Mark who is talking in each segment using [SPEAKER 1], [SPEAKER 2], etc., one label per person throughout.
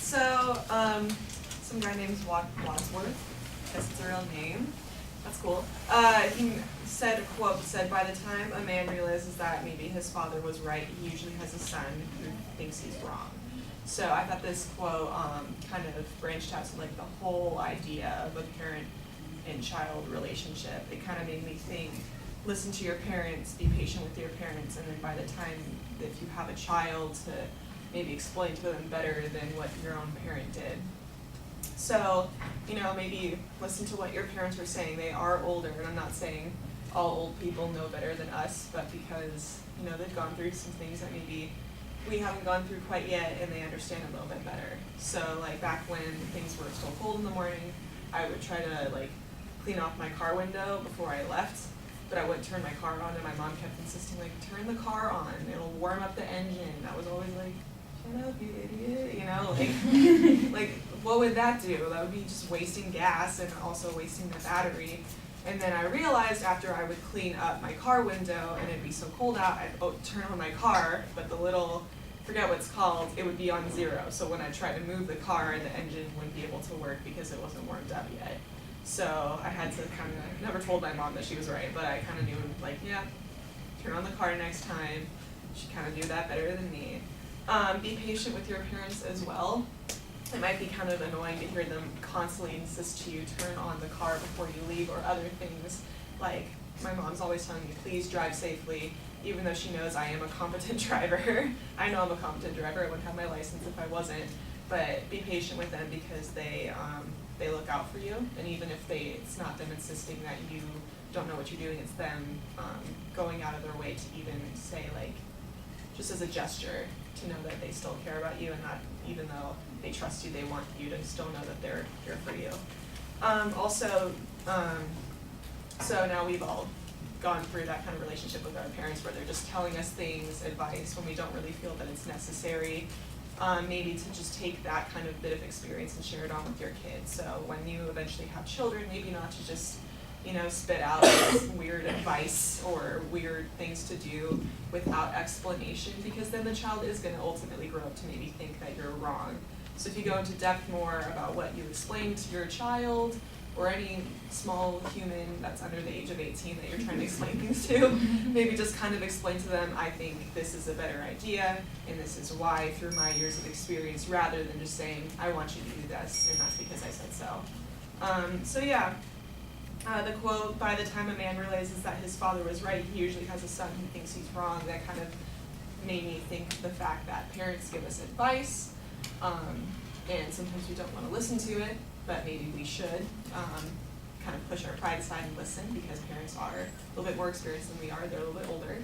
[SPEAKER 1] So, some guy named Wadsworth, guess it's a real name. That's cool. He said a quote, said, "By the time a man realizes that maybe his father was right, he usually has a son who thinks he's wrong." So I thought this quote kind of branched out to like the whole idea of a parent and child relationship. It kind of made me think, listen to your parents, be patient with your parents, and then by the time if you have a child, to maybe explain to them better than what your own parent did. So, maybe listen to what your parents were saying. They are older, and I'm not saying all old people know better than us, but because, they've gone through some things that maybe we haven't gone through quite yet, and they understand a little bit better. So, like, back when things were still cold in the morning, I would try to, clean off my car window before I left, but I wouldn't turn my car on, and my mom kept insisting, turn the car on, it'll warm up the engine. I was always like, shut up, you idiot, what would that do? That would be just wasting gas and also wasting the battery. And then I realized after I would clean up my car window and it'd be so cold out, I'd turn on my car, but the little, forget what it's called, it would be on 0. So when I tried to move the car, the engine wouldn't be able to work because it wasn't warmed up yet. So I had to kind of, never told my mom that she was right, but I kind of knew, yeah, turn on the car next time. She kind of knew that better than me. Be patient with your parents as well. It might be kind of annoying to hear them constantly insist to you turn on the car before you leave, or other things. Like, my mom's always telling me, please drive safely, even though she knows I am a competent driver. I know I'm a competent driver. I wouldn't have my license if I wasn't. But be patient with them because they look out for you. And even if it's not them insisting that you don't know what you're doing, it's them going out of their way to even say, just as a gesture, to know that they still care about you, and not, even though they trust you, they want you to still know that they're here for you. So now we've all gone through that kind of relationship with our parents where they're just telling us things, advice, when we don't really feel that it's necessary. Maybe to just take that kind of bit of experience and share it on with your kids. So when you eventually have children, maybe not to just spit out weird advice or weird things to do without explanation, because then the child is going to ultimately grow up to maybe think that you're wrong. So if you go into depth more about what you explain to your child, or any small human that's under the age of 18 that you're trying to explain things to, maybe just kind of explain to them, I think this is a better idea, and this is why, through my years of experience, rather than just saying, I want you to do this, and that's because I said so. The quote, "By the time a man realizes that his father was right, he usually has a son who thinks he's wrong," that kind of made me think the fact that parents give us advice, and sometimes we don't want to listen to it, but maybe we should kind of push our pride aside and listen, because parents are a little bit more experienced than we are. They're a little bit older.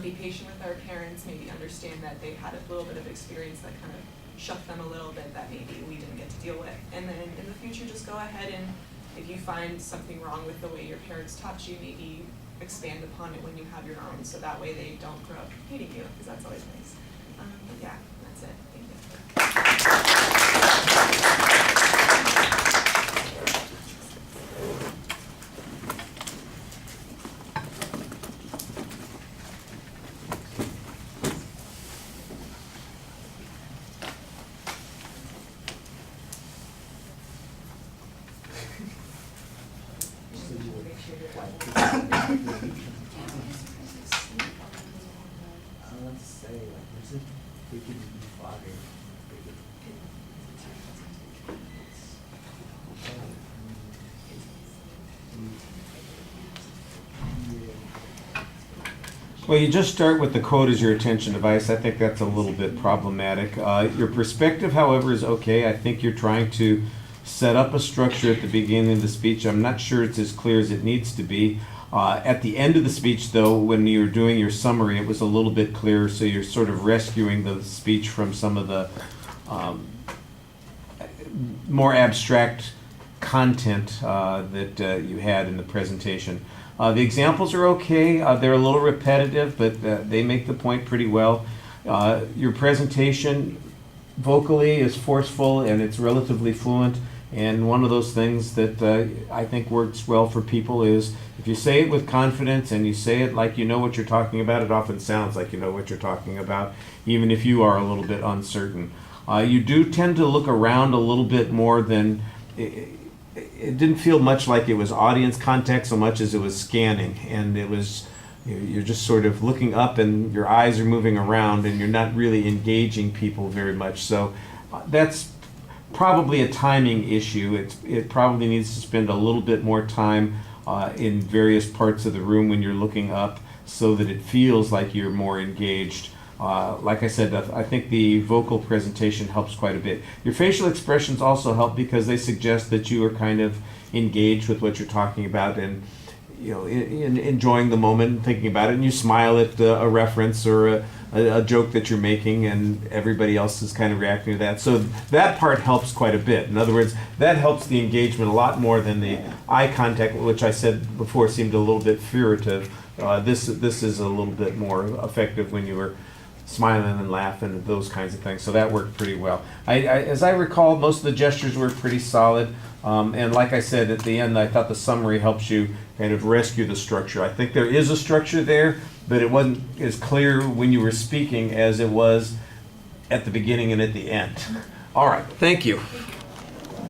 [SPEAKER 1] Be patient with our parents, maybe understand that they've had a little bit of experience that kind of shook them a little bit that maybe we didn't get to deal with. And then in the future, just go ahead and if you find something wrong with the way your parents taught you, maybe expand upon it when you have your own, so that way they don't grow up hating you, because that's always nice. But yeah, that's it. Thank you.
[SPEAKER 2] Well, you just start with the quote as your attention device. I think that's a little bit problematic. Your perspective, however, is okay. I think you're trying to set up a structure at the beginning of the speech. I'm not sure it's as clear as it needs to be. At the end of the speech, though, when you're doing your summary, it was a little bit clearer, so you're sort of rescuing the speech from some of the more abstract content that you had in the presentation. The examples are okay. They're a little repetitive, but they make the point pretty well. Your presentation vocally is forceful and it's relatively fluent. And one of those things that I think works well for people is if you say it with confidence and you say it like you know what you're talking about, it often sounds like you know what you're talking about, even if you are a little bit uncertain. You do tend to look around a little bit more than, it didn't feel much like it was audience contact so much as it was scanning. And it was, you're just sort of looking up and your eyes are moving around and you're not really engaging people very much. So that's probably a timing issue. It probably needs to spend a little bit more time in various parts of the room when you're looking up so that it feels like you're more engaged. Like I said, I think the vocal presentation helps quite a bit. Your facial expressions also help because they suggest that you are kind of engaged with what you're talking about and enjoying the moment and thinking about it, and you smile at a reference or a joke that you're making, and everybody else is kind of reacting to that. So that part helps quite a bit. In other words, that helps the engagement a lot more than the eye contact, which I said before seemed a little bit furtive. This is a little bit more effective when you were smiling and laughing and those kinds of things. So that worked pretty well. As I recall, most of the gestures were pretty solid. And like I said at the end, I thought the summary helps you kind of rescue the structure. I think there is a structure there, but it wasn't as clear when you were speaking as it was at the beginning and at the end. All right, thank you.